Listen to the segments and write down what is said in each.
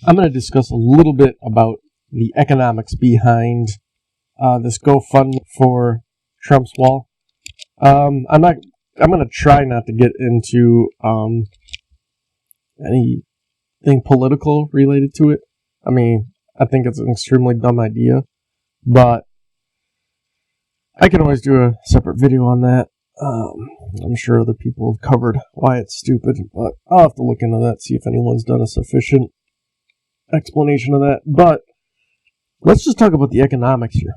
I'm going to discuss a little bit about the economics behind this GoFundMe for Trump's wall. I'm going to try not to get into anything political related to it. I mean, I think it's an extremely dumb idea, but I can always do a separate video on that. I'm sure other people have covered why it's stupid, but I'll have to look into that, see if anyone's done a sufficient explanation of that. But let's just talk about the economics here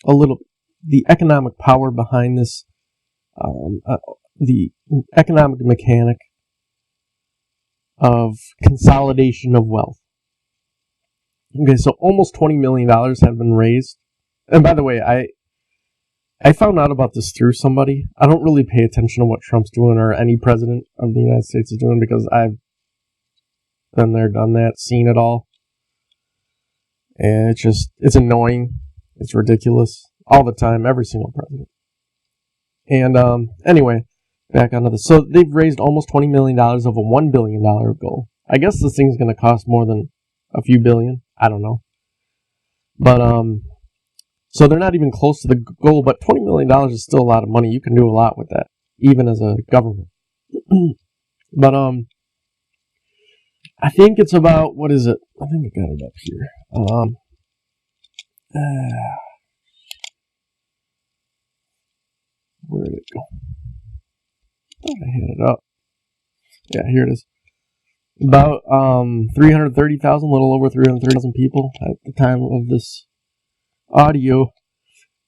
a little bit. The economic power behind this, the economic mechanic of consolidation of wealth. Okay, so almost $20 million have been raised. And by the way, I found out about this through somebody. I don't really pay attention to what Trump's doing or any president of the United States is doing because I've been there, done that, seen it all. And it's annoying. It's ridiculous. All the time, every single president. And anyway, back onto this. So they've raised almost $20 million of a $1 billion goal. I guess this thing's going to cost more than a few billion. I don't know. But, so they're not even close to the goal, but $20 million is still a lot of money. You can do a lot with that, even as a government. But, I think it's about, what is it? I think I got it up here. Where did it go? I thought I had it up. Yeah, here it is. About 330,000, a little over 330,000 people at the time of this audio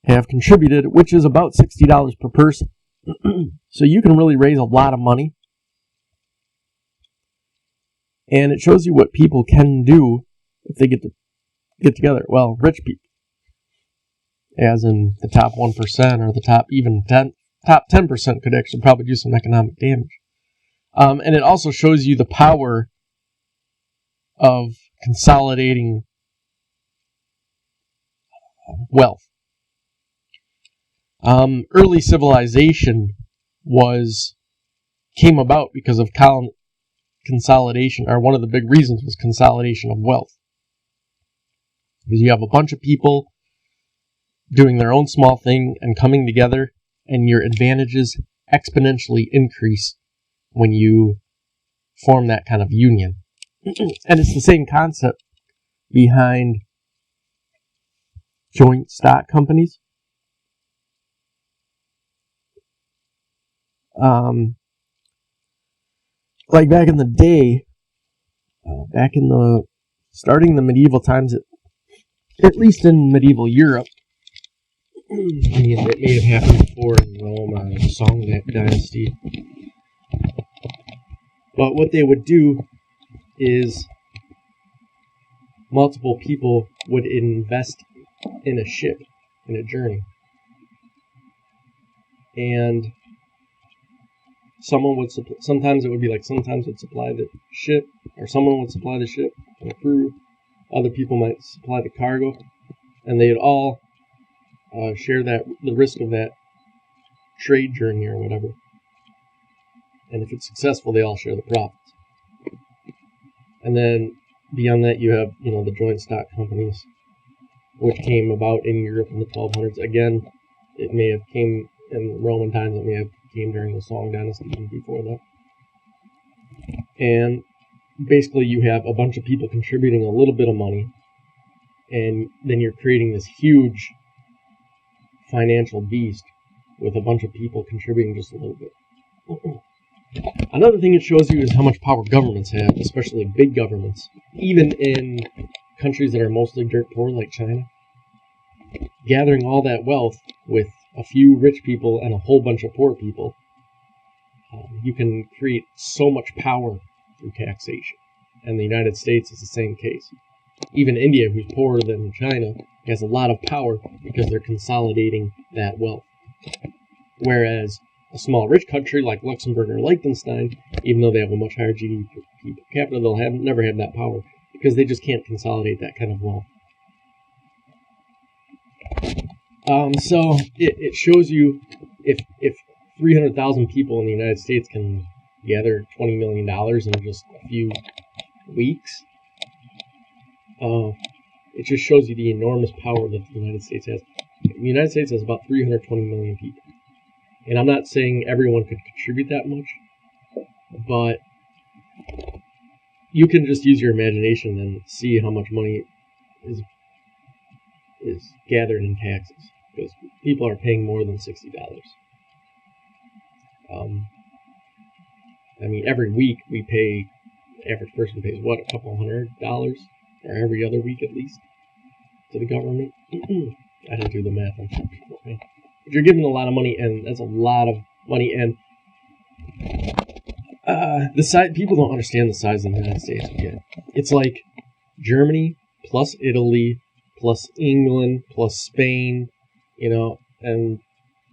have contributed, which is about $60 per person. So you can really raise a lot of money. And it shows you what people can do if they get together. Well, rich people. As in the top 1% or the top 10% could actually probably do some economic damage. And it also shows you the power of consolidating wealth. Early civilization came about because of consolidation, or one of the big reasons was consolidation of wealth. Because you have a bunch of people doing their own small thing and coming together, and your advantages exponentially increase when you form that kind of union. And it's the same concept behind joint stock companies. Like back in the day, starting the medieval times, at least in medieval Europe, I mean, it may have happened before in Rome or the Song Dynasty. But what they would do is multiple people would invest in a ship, in a journey. And sometimes it would be like, sometimes would supply the ship, or someone would supply the ship and the crew. Other people might supply the cargo. And they'd all share the risk of that trade journey or whatever. And if it's successful, they all share the profits. And then beyond that, you have, the joint stock companies, which came about in Europe in the 1200s. Again, it may have came in Roman times. It may have came during the Song Dynasty and before that. And basically, you have a bunch of people contributing a little bit of money, and then you're creating this huge financial beast with a bunch of people contributing just a little bit. Another thing it shows you is how much power governments have, especially big governments, even in countries that are mostly dirt poor like China. Gathering all that wealth with a few rich people and a whole bunch of poor people, you can create so much power through taxation. And the United States is the same case. Even India, who's poorer than China, has a lot of power because they're consolidating that wealth. Whereas a small rich country like Luxembourg or Liechtenstein, even though they have a much higher GDP per capita, they'll never have that power because they just can't consolidate that kind of wealth. So it shows you if 300,000 people in the United States can gather $20 million in just a few weeks, it just shows you the enormous power that the United States has. The United States has about 320 million people. And I'm not saying everyone could contribute that much, but you can just use your imagination and see how much money is gathered in taxes, because people are paying more than $60. I mean, every week we pay, the average person pays what, a couple $100, or every other week at least, to the government. I didn't do the math on that before. But you're giving a lot of money, and that's a lot of money, and people don't understand the size of the United States yet. It's like Germany plus Italy plus England plus Spain, and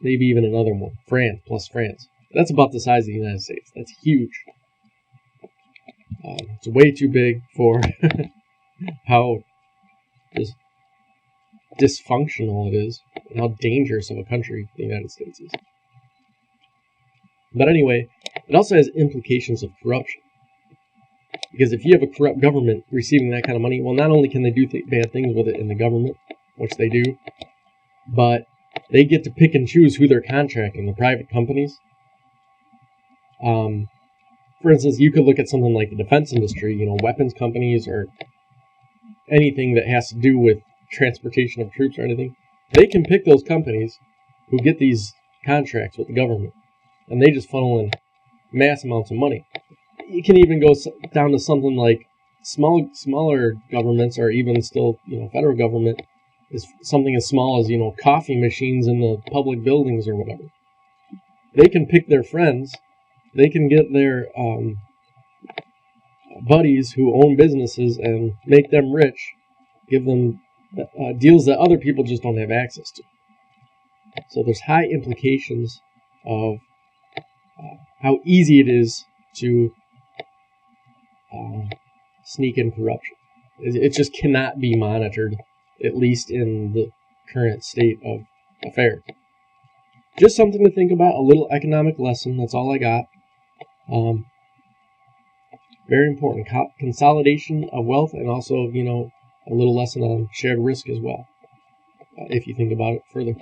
maybe even another one, France plus France. That's about the size of the United States. That's huge. It's way too big for how just dysfunctional it is, and how dangerous of a country the United States is. But anyway, it also has implications of corruption. Because if you have a corrupt government receiving that kind of money, well, not only can they do bad things with it in the government, which they do, but they get to pick and choose who they're contracting, the private companies. For instance, you could look at something like the defense industry, weapons companies, or anything that has to do with transportation of troops or anything. They can pick those companies who get these contracts with the government, and they just funnel in mass amounts of money. You can even go down to something like smaller governments, or even still, federal government, is something as small as, coffee machines in the public buildings or whatever. They can pick their friends. They can get their buddies who own businesses and make them rich, give them deals that other people just don't have access to. So there's high implications of how easy it is to sneak in corruption. It just cannot be monitored, at least in the current state of affairs. Just something to think about, a little economic lesson. That's all I got. Very important. Consolidation of wealth, and also, a little lesson on shared risk as well, if you think about it further.